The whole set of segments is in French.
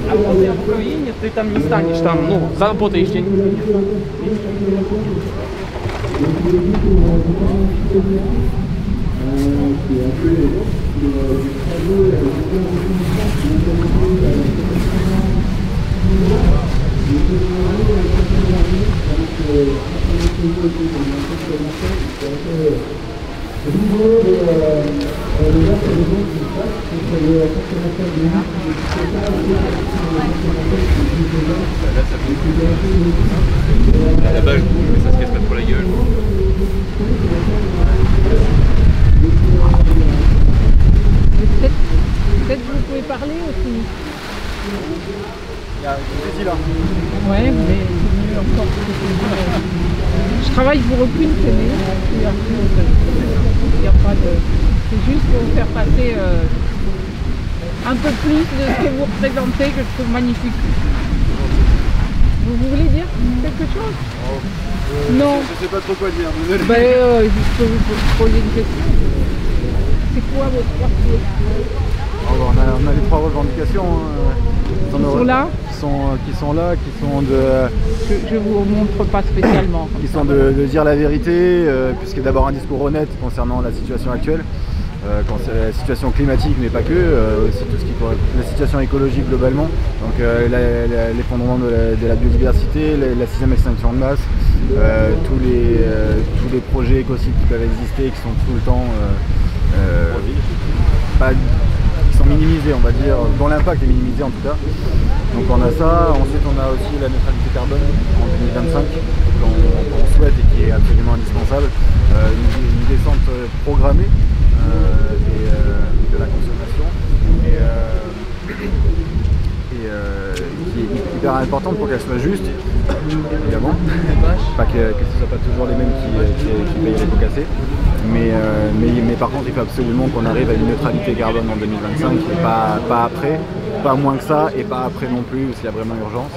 А поки в Україні ти там не станеш, там, ну, заработаєш день. Là-bas, je bouge, mais ça se casse pas trop la gueule. Peut-être que vous pouvez parler aussi. Il y a des îles là. Ouais, mais c'est mieux encore. Je travaille pour aucune télé. Il n'y a pas de... C'est juste pour vous faire passer un peu plus de ce que vous représentez, que je trouve magnifique. Vous voulez dire quelque chose? Non. Je sais pas trop quoi dire. Je peux vous poser une question. C'est quoi votre parcours? On a les trois revendications Qui sont là, qui sont de... Je vous montre pas spécialement. Qui sont de dire la vérité, puisque d'abord un discours honnête concernant la situation actuelle, la situation climatique, mais pas que, aussi tout ce qui pourrait, la situation écologique globalement, donc l'effondrement de la biodiversité, la 6e extinction de masse, tous les projets écocides qui peuvent exister, qui sont tout le temps qui sont minimisés, on va dire, dont l'impact est minimisé en tout cas. Donc on a ça, ensuite on a aussi la neutralité carbone en 2025 qu'on souhaite et qui est absolument indispensable, une descente programmée de la consommation qui est hyper importante pour qu'elle soit juste, évidemment, pas que ce ne soit pas toujours les mêmes qui payent les pots cassés, mais par contre il faut absolument qu'on arrive à une neutralité carbone en 2025 et pas après, pas moins que ça et pas après non plus s'il y a vraiment urgence.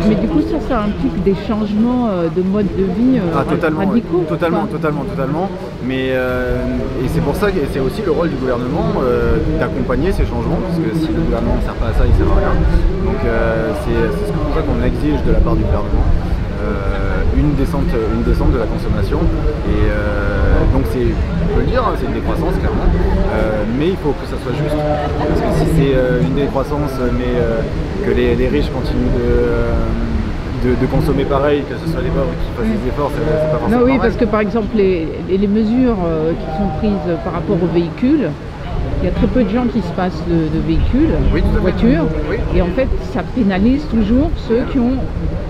Mais du coup ça implique des changements de mode de vie radicaux. Totalement. Mais et c'est pour ça que c'est aussi le rôle du gouvernement d'accompagner ces changements, parce que si le gouvernement ne sert pas à ça, il ne sert à rien. Donc c'est pour ça qu'on exige de la part du gouvernement une descente de la consommation. Et donc on peut le dire, c'est une décroissance clairement, mais il faut que ça soit juste. Parce que si c'est une décroissance, mais que les riches continuent de consommer pareil, que ce soit les pauvres qui fassent des efforts, c'est pas forcément non, oui, normal. parce que par exemple les mesures qui sont prises par rapport aux véhicules, il y a très peu de gens qui se passent de véhicules, de voitures, et en fait ça pénalise toujours ceux qui n'ont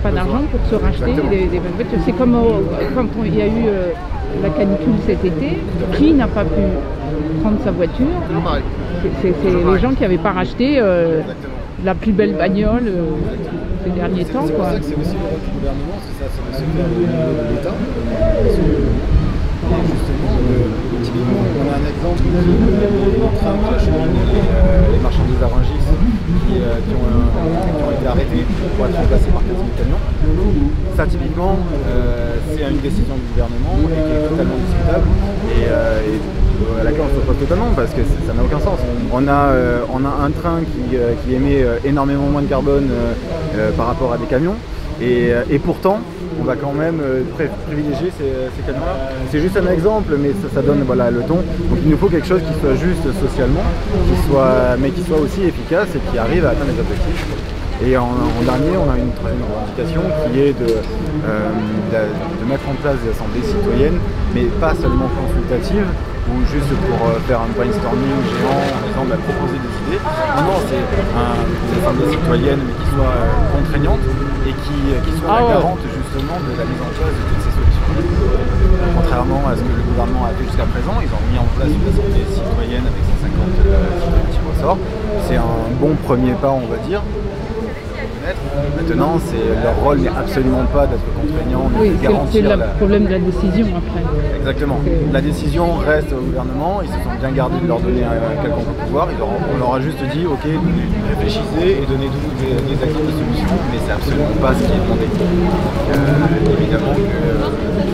pas d'argent pour se racheter des voitures. C'est comme quand il y a eu la canicule cet été, qui n'a pas pu prendre sa voiture? C'est les gens qui n'avaient pas racheté la plus belle bagnole ces derniers temps. C'est pour ça que c'est aussi le rôle du gouvernement, c'est ça, c'est de se faire au niveau de l'État. Justement, typiquement, on a un exemple des trains qui acheminent les marchandises à Rungis qui ont été arrêtés pour être remplacés par 15 000 camions. Ça, typiquement, c'est une décision du gouvernement et qui est totalement discutable et à laquelle on se pose totalement parce que ça n'a aucun sens. On a un train qui émet énormément moins de carbone par rapport à des camions et pourtant on va quand même privilégier ces camions-là. C'est juste un exemple, mais ça donne voilà, le ton. Donc il nous faut quelque chose qui soit juste socialement, mais qui soit aussi efficace et qui arrive à atteindre les objectifs. Et en dernier, on a une troisième revendication qui est de mettre en place des assemblées citoyennes, mais pas seulement consultatives, ou juste pour faire un brainstorming géant en disant proposer des idées. Non, c'est une assemblée citoyenne, mais qui soit contraignante et qui soit la garante justement de la mise en place de toutes ces solutions. Contrairement à ce que le gouvernement a fait jusqu'à présent, ils ont mis en place une assemblée citoyenne avec 150 petits ressorts. C'est un bon premier pas, on va dire. Maintenant, leur rôle n'est absolument pas d'être contraignant, mais de garantir... C'est le problème de la décision après. Exactement. La décision reste au gouvernement, ils se sont bien gardés de leur donner un quelconque pouvoir, on leur a juste dit, ok, réfléchissez et donnez-nous des actions de solutions, mais c'est absolument pas ce qui est demandé. Donc, évidemment qu'il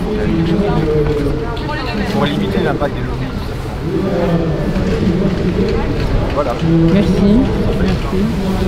faut qu'il y ait quelque chose de l'impact des lobbies. Voilà. Merci. Merci.